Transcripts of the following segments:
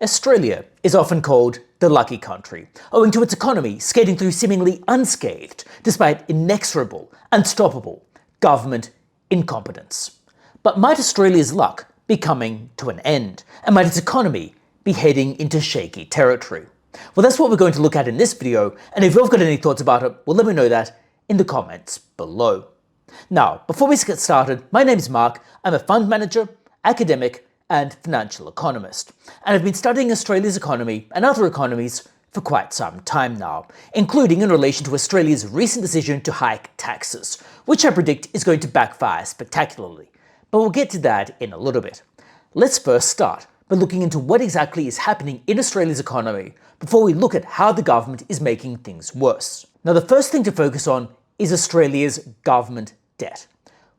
Australia is often called the lucky country, owing to its economy skating through seemingly unscathed despite inexorable, unstoppable government incompetence. But might Australia's luck be coming to an end, and might its economy be heading into shaky territory? Well, that's what we're going to look at in this video, and if you've got any thoughts about it, well, let me know that in the comments below. Now, before we get started, my name is Mark. I'm a fund manager, academic, and financial economist, and I've been studying Australia's economy and other economies for quite some time now, including in relation to Australia's recent decision to hike taxes, which I predict is going to backfire spectacularly. But we'll get to that in a little bit. Let's first start by looking into what exactly is happening in Australia's economy before we look at how the government is making things worse. Now, the first thing to focus on is Australia's government debt,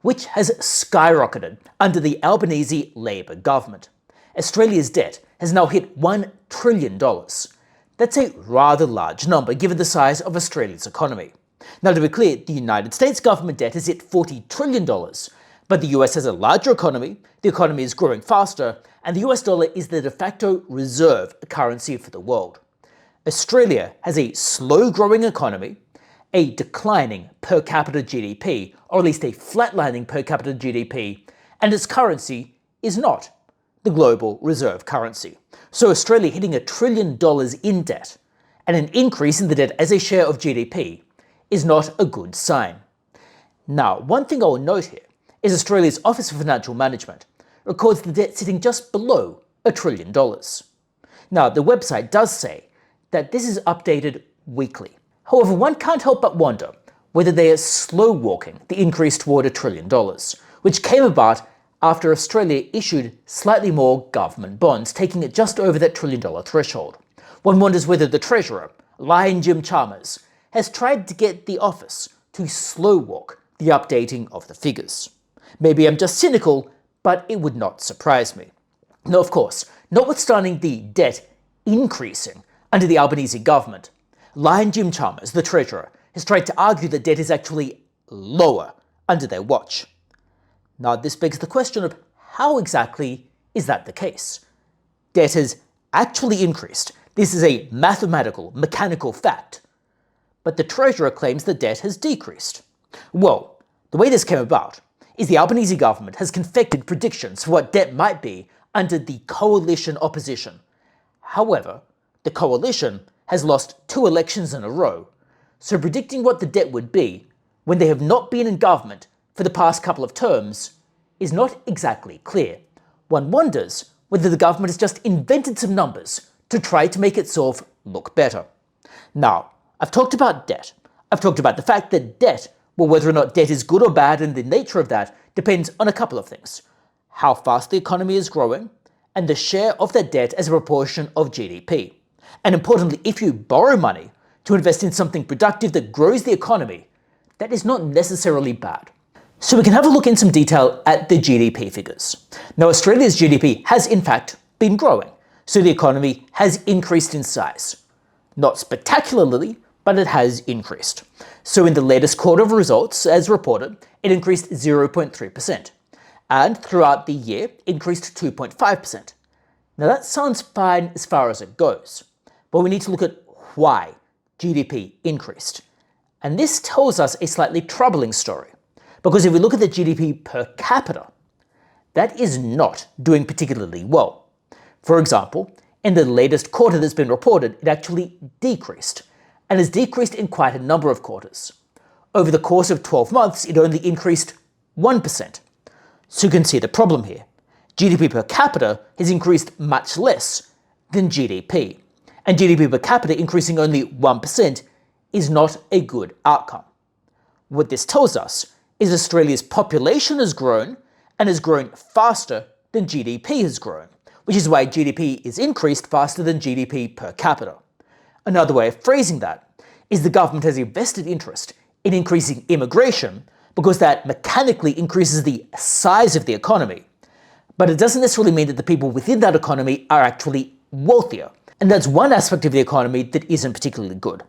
which has skyrocketed under the Albanese Labor government. Australia's debt has now hit $1 trillion. That's a rather large number given the size of Australia's economy. Now, to be clear, the United States government debt has hit $40 trillion, but the US has a larger economy, the economy is growing faster, and the US dollar is the de facto reserve currency for the world. Australia has a slow-growing economy, a declining per capita GDP, or at least a flatlining per capita GDP, and its currency is not the global reserve currency. So Australia hitting $1 trillion in debt, and an increase in the debt as a share of GDP, is not a good sign. Now, one thing I will note here is Australia's Office for Financial Management records the debt sitting just below $1 trillion. Now, the website does say that this is updated weekly. However, one can't help but wonder whether they are slow-walking the increase toward $1 trillion, which came about after Australia issued slightly more government bonds, taking it just over that $1 trillion threshold. One wonders whether the Treasurer, Lion Jim Chalmers, has tried to get the office to slow-walk the updating of the figures. Maybe I'm just cynical, but it would not surprise me. Now, of course, notwithstanding the debt increasing under the Albanese government, Lion Jim Chalmers, the Treasurer, has tried to argue that debt is actually lower under their watch. Now, this begs the question of how exactly is that the case? Debt has actually increased. This is a mathematical, mechanical fact. But the Treasurer claims that debt has decreased. Well, the way this came about is the Albanese government has confected predictions for what debt might be under the coalition opposition. However, the coalition has lost 2 elections in a row, so predicting what the debt would be when they have not been in government for the past couple of terms is not exactly clear. One wonders whether the government has just invented some numbers to try to make itself look better. Now, I've talked about debt. I've talked about the fact that debt, well, whether or not debt is good or bad and the nature of that depends on a couple of things: how fast the economy is growing and the share of that debt as a proportion of GDP. And importantly, if you borrow money to invest in something productive that grows the economy, that is not necessarily bad. So we can have a look in some detail at the GDP figures. Now, Australia's GDP has in fact been growing, so the economy has increased in size. Not spectacularly, but it has increased. So in the latest quarter of results, as reported, it increased 0.3%, and throughout the year, increased 2.5%. Now that sounds fine as far as it goes, but we need to look at why GDP increased. And this tells us a slightly troubling story, because if we look at the GDP per capita, that is not doing particularly well. For example, in the latest quarter that's been reported, it actually decreased, and has decreased in quite a number of quarters. Over the course of 12 months, it only increased 1%. So you can see the problem here. GDP per capita has increased much less than GDP, and GDP per capita increasing only 1% is not a good outcome. What this tells us is Australia's population has grown, and has grown faster than GDP has grown, which is why GDP is increased faster than GDP per capita. Another way of phrasing that is the government has a vested interest in increasing immigration because that mechanically increases the size of the economy. But it doesn't necessarily mean that the people within that economy are actually wealthier. And that's one aspect of the economy that isn't particularly good.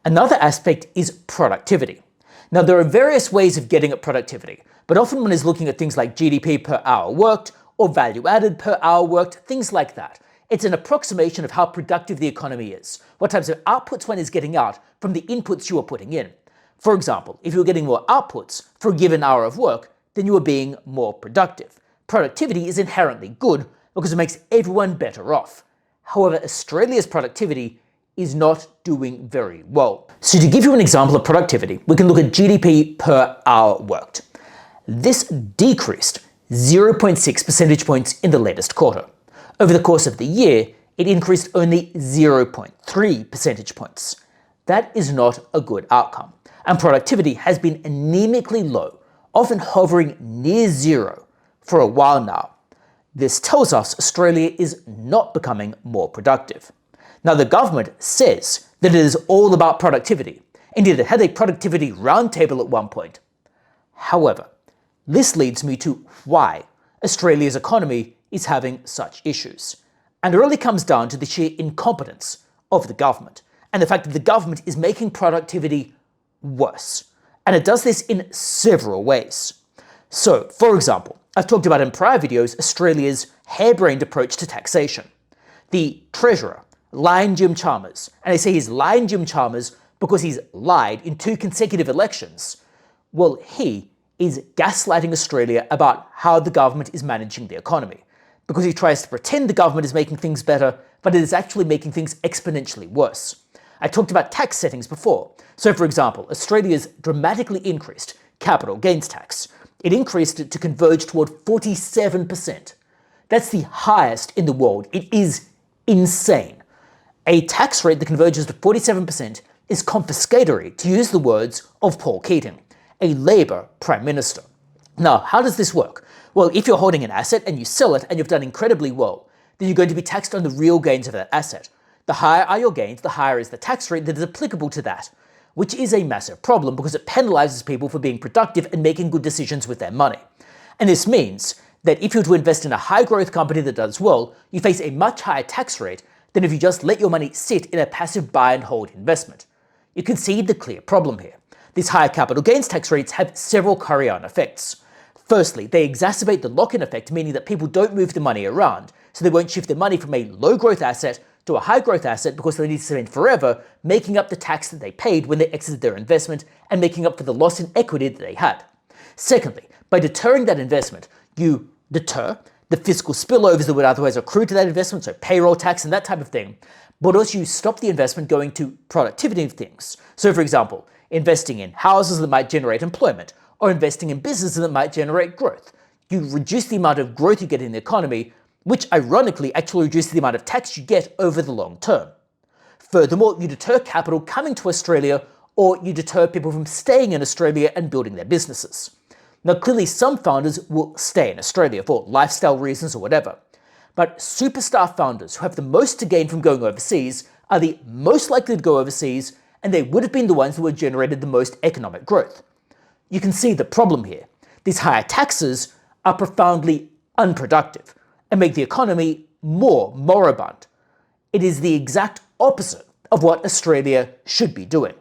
Another aspect is productivity. Now, there are various ways of getting at productivity, but often one is looking at things like GDP per hour worked or value added per hour worked, things like that. It's an approximation of how productive the economy is, what types of outputs one is getting out from the inputs you are putting in. For example, if you're getting more outputs for a given hour of work, then you are being more productive. Productivity is inherently good because it makes everyone better off. However, Australia's productivity is not doing very well. So to give you an example of productivity, we can look at GDP per hour worked. This decreased 0.6 percentage points in the latest quarter. Over the course of the year, it increased only 0.3 percentage points. That is not a good outcome, and productivity has been anemically low, often hovering near zero, for a while now. This tells us Australia is not becoming more productive. Now, the government says that it is all about productivity. Indeed, it had a productivity roundtable at one point. However, this leads me to why Australia's economy is having such issues. And it really comes down to the sheer incompetence of the government and the fact that the government is making productivity worse. And it does this in several ways. So, for example, I've talked about in prior videos Australia's harebrained approach to taxation. The Treasurer, lying Jim Chalmers, and I say he's lying Jim Chalmers because he's lied in 2 consecutive elections. Well, he is gaslighting Australia about how the government is managing the economy, because he tries to pretend the government is making things better, but it is actually making things exponentially worse. I talked about tax settings before. So for example, Australia's dramatically increased capital gains tax. It increased it to converge toward 47%. That's the highest in the world. It is insane. A tax rate that converges to 47% is confiscatory, to use the words of Paul Keating, a Labour Prime Minister. Now, how does this work? Well, if you're holding an asset and you sell it and you've done incredibly well, then you're going to be taxed on the real gains of that asset. The higher are your gains, the higher is the tax rate that is applicable to that, which is a massive problem because it penalizes people for being productive and making good decisions with their money. And this means that if you were to invest in a high-growth company that does well, you face a much higher tax rate than if you just let your money sit in a passive buy and hold investment. You can see the clear problem here. These higher capital gains tax rates have several carry-on effects. Firstly, they exacerbate the lock-in effect, meaning that people don't move the money around, so they won't shift their money from a low-growth asset to a high-growth asset because they need to spend forever making up the tax that they paid when they exited their investment and making up for the loss in equity that they had. Secondly, by deterring that investment, you deter the fiscal spillovers that would otherwise accrue to that investment, so payroll tax and that type of thing, but also you stop the investment going to productivity things. So for example, investing in houses that might generate employment, or investing in businesses that might generate growth. You reduce the amount of growth you get in the economy, which ironically actually reduces the amount of tax you get over the long term. Furthermore, you deter capital coming to Australia, or you deter people from staying in Australia and building their businesses. Now clearly some founders will stay in Australia for lifestyle reasons or whatever, but superstar founders who have the most to gain from going overseas are the most likely to go overseas, and they would have been the ones who would have generated the most economic growth. You can see the problem here. These higher taxes are profoundly unproductive and make the economy more moribund. It is the exact opposite of what Australia should be doing.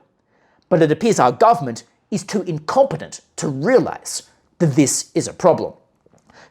But it appears our government is too incompetent to realise that this is a problem.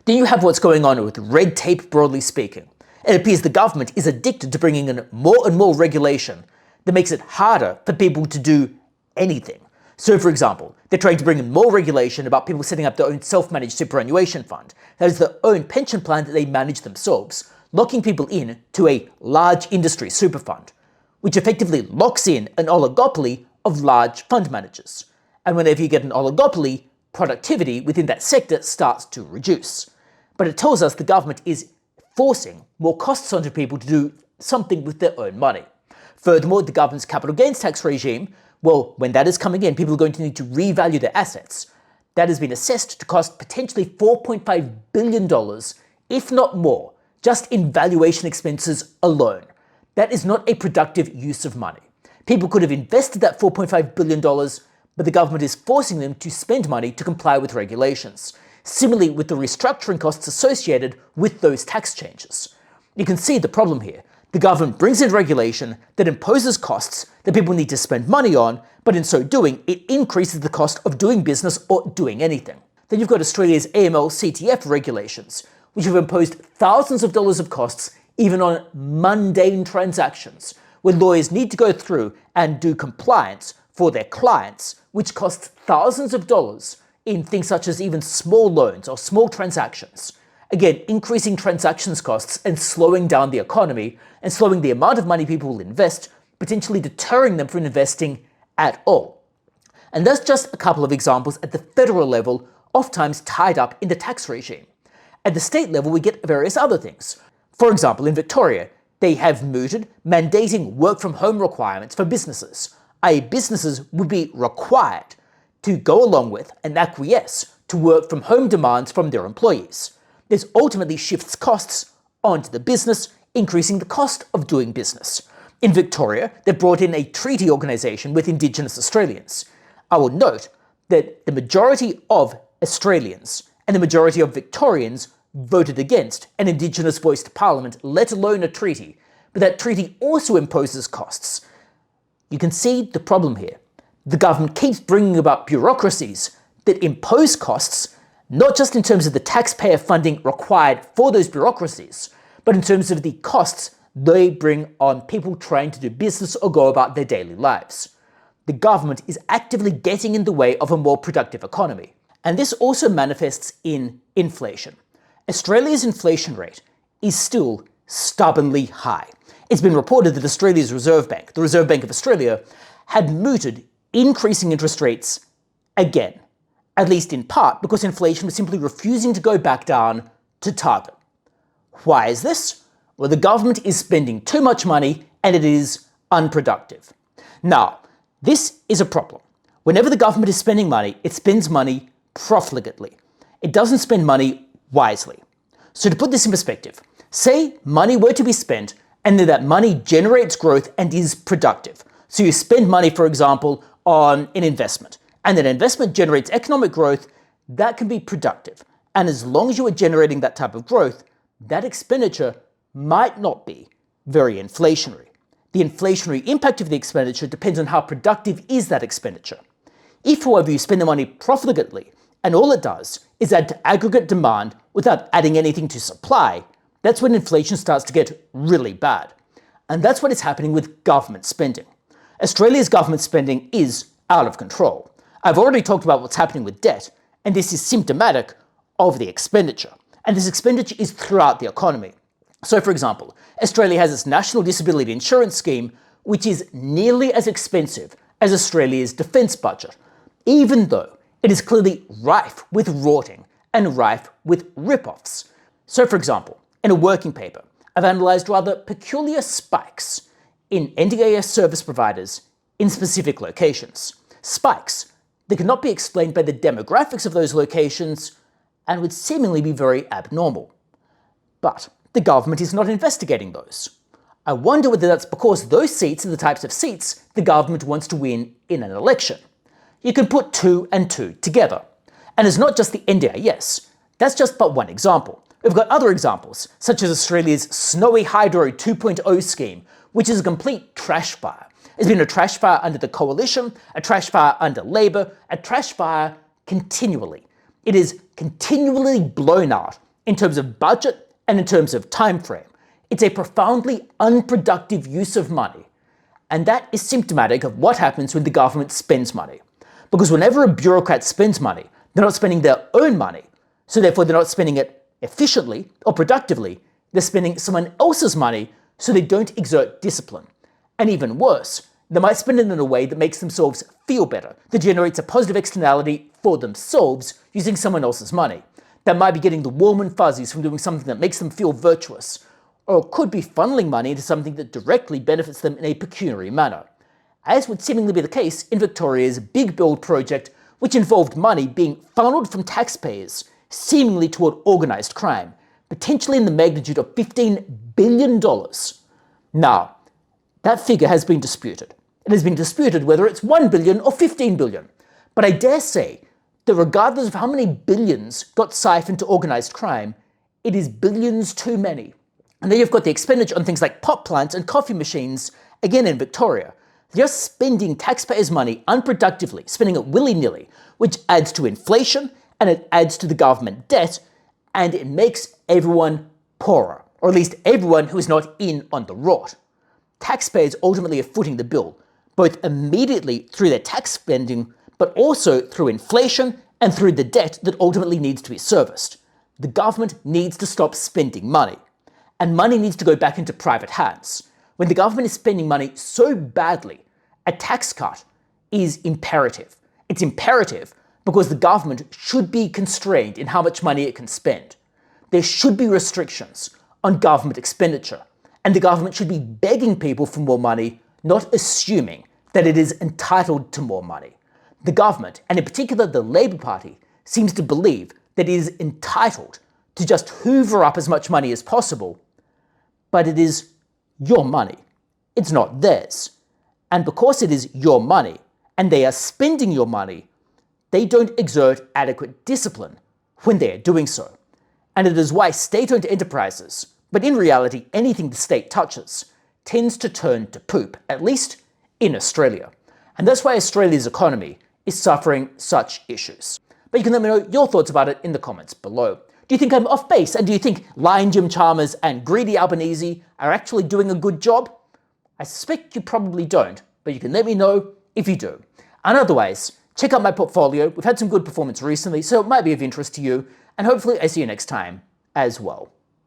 Then you have what's going on with red tape, broadly speaking. It appears the government is addicted to bringing in more and more regulation that makes it harder for people to do anything. So for example, they're trying to bring in more regulation about people setting up their own self-managed superannuation fund. That is their own pension plan that they manage themselves, locking people in to a large industry super fund, which effectively locks in an oligopoly of large fund managers. And whenever you get an oligopoly, productivity within that sector starts to reduce. But it tells us the government is forcing more costs onto people to do something with their own money. Furthermore, the government's capital gains tax regime, well, when that is coming in, people are going to need to revalue their assets. That has been assessed to cost potentially $4.5 billion, if not more, just in valuation expenses alone. That is not a productive use of money. People could have invested that $4.5 billion, but the government is forcing them to spend money to comply with regulations. Similarly with the restructuring costs associated with those tax changes. You can see the problem here. The government brings in regulation that imposes costs that people need to spend money on, but in so doing, it increases the cost of doing business or doing anything. Then you've got Australia's AML CTF regulations, which have imposed thousands of dollars of costs even on mundane transactions, where lawyers need to go through and do compliance for their clients, which costs thousands of dollars in things such as even small loans or small transactions. Again, increasing transactions costs and slowing down the economy and slowing the amount of money people will invest, potentially deterring them from investing at all. And that's just a couple of examples at the federal level, oftentimes tied up in the tax regime. At the state level, we get various other things. For example, in Victoria, they have mooted mandating work-from-home requirements for businesses, i.e. businesses would be required to go along with and acquiesce to work-from-home demands from their employees. This ultimately shifts costs onto the business, increasing the cost of doing business. In Victoria, they brought in a treaty organisation with Indigenous Australians. I will note that the majority of Australians and the majority of Victorians voted against an Indigenous-voiced parliament, let alone a treaty, but that treaty also imposes costs. You can see the problem here. The government keeps bringing about bureaucracies that impose costs, not just in terms of the taxpayer funding required for those bureaucracies, but in terms of the costs they bring on people trying to do business or go about their daily lives. The government is actively getting in the way of a more productive economy. And this also manifests in inflation. Australia's inflation rate is still stubbornly high. It's been reported that Australia's Reserve Bank, the Reserve Bank of Australia, had mooted increasing interest rates again, at least in part because inflation was simply refusing to go back down to target. Why is this? Well, the government is spending too much money and it is unproductive. Now, this is a problem. Whenever the government is spending money, it spends money profligately. It doesn't spend money wisely. So to put this in perspective, say money were to be spent and then that money generates growth and is productive. So you spend money, for example, on an investment, and that investment generates economic growth, that can be productive. And as long as you are generating that type of growth, that expenditure might not be very inflationary. The inflationary impact of the expenditure depends on how productive is that expenditure. If, however, you spend the money profligately, and all it does is add to aggregate demand without adding anything to supply, that's when inflation starts to get really bad. And that's what is happening with government spending. Australia's government spending is out of control. I've already talked about what's happening with debt, and this is symptomatic of the expenditure. And this expenditure is throughout the economy. So, for example, Australia has its National Disability Insurance Scheme, which is nearly as expensive as Australia's defence budget, even though it is clearly rife with rorting and rife with rip-offs. So, for example, in a working paper, I've analysed rather peculiar spikes in NDIS service providers in specific locations. Spikes that cannot be explained by the demographics of those locations and would seemingly be very abnormal. But the government is not investigating those. I wonder whether that's because those seats are the types of seats the government wants to win in an election. You can put two and two together. And it's not just the NDIS. That's just but one example. We've got other examples, such as Australia's Snowy Hydro 2.0 scheme, which is a complete trash fire. It's been a trash fire under the Coalition, a trash fire under Labor, a trash fire continually. It is continually blown out in terms of budget and in terms of time frame. It's a profoundly unproductive use of money. And that is symptomatic of what happens when the government spends money. Because whenever a bureaucrat spends money, they're not spending their own money. So therefore they're not spending it efficiently or productively. They're spending someone else's money so they don't exert discipline. And even worse, they might spend it in a way that makes themselves feel better, that generates a positive externality for themselves using someone else's money. That might be getting the warm and fuzzies from doing something that makes them feel virtuous, or could be funneling money into something that directly benefits them in a pecuniary manner, as would seemingly be the case in Victoria's Big Build project, which involved money being funneled from taxpayers seemingly toward organised crime, potentially in the magnitude of $15 billion. Now, that figure has been disputed. It has been disputed whether it's 1 billion or 15 billion. But I dare say that regardless of how many billions got siphoned to organised crime, it is billions too many. And then you've got the expenditure on things like pot plants and coffee machines, again in Victoria. They're just spending taxpayers' money unproductively, spending it willy-nilly, which adds to inflation and it adds to the government debt, and it makes everyone poorer. or at least everyone who is not in on the rot. Taxpayers ultimately are footing the bill, both immediately through their tax spending, but also through inflation and through the debt that ultimately needs to be serviced. The government needs to stop spending money, and money needs to go back into private hands. When the government is spending money so badly, a tax cut is imperative. It's imperative because the government should be constrained in how much money it can spend. There should be restrictions on government expenditure, and the government should be begging people for more money, not assuming that it is entitled to more money. The government, and in particular the Labour Party, seems to believe that it is entitled to just hoover up as much money as possible, but it is your money. It's not theirs. And because it is your money, and they are spending your money, they don't exert adequate discipline when they are doing so. And it is why state-owned enterprises, but in reality anything the state touches, tends to turn to poop, at least in Australia. And that's why Australia's economy is suffering such issues. But you can let me know your thoughts about it in the comments below. Do you think I'm off base? And do you think lying Jim Chalmers and greedy Albanese are actually doing a good job? I suspect you probably don't, but you can let me know if you do. And otherwise, check out my portfolio. We've had some good performance recently, so it might be of interest to you, and hopefully I see you next time as well.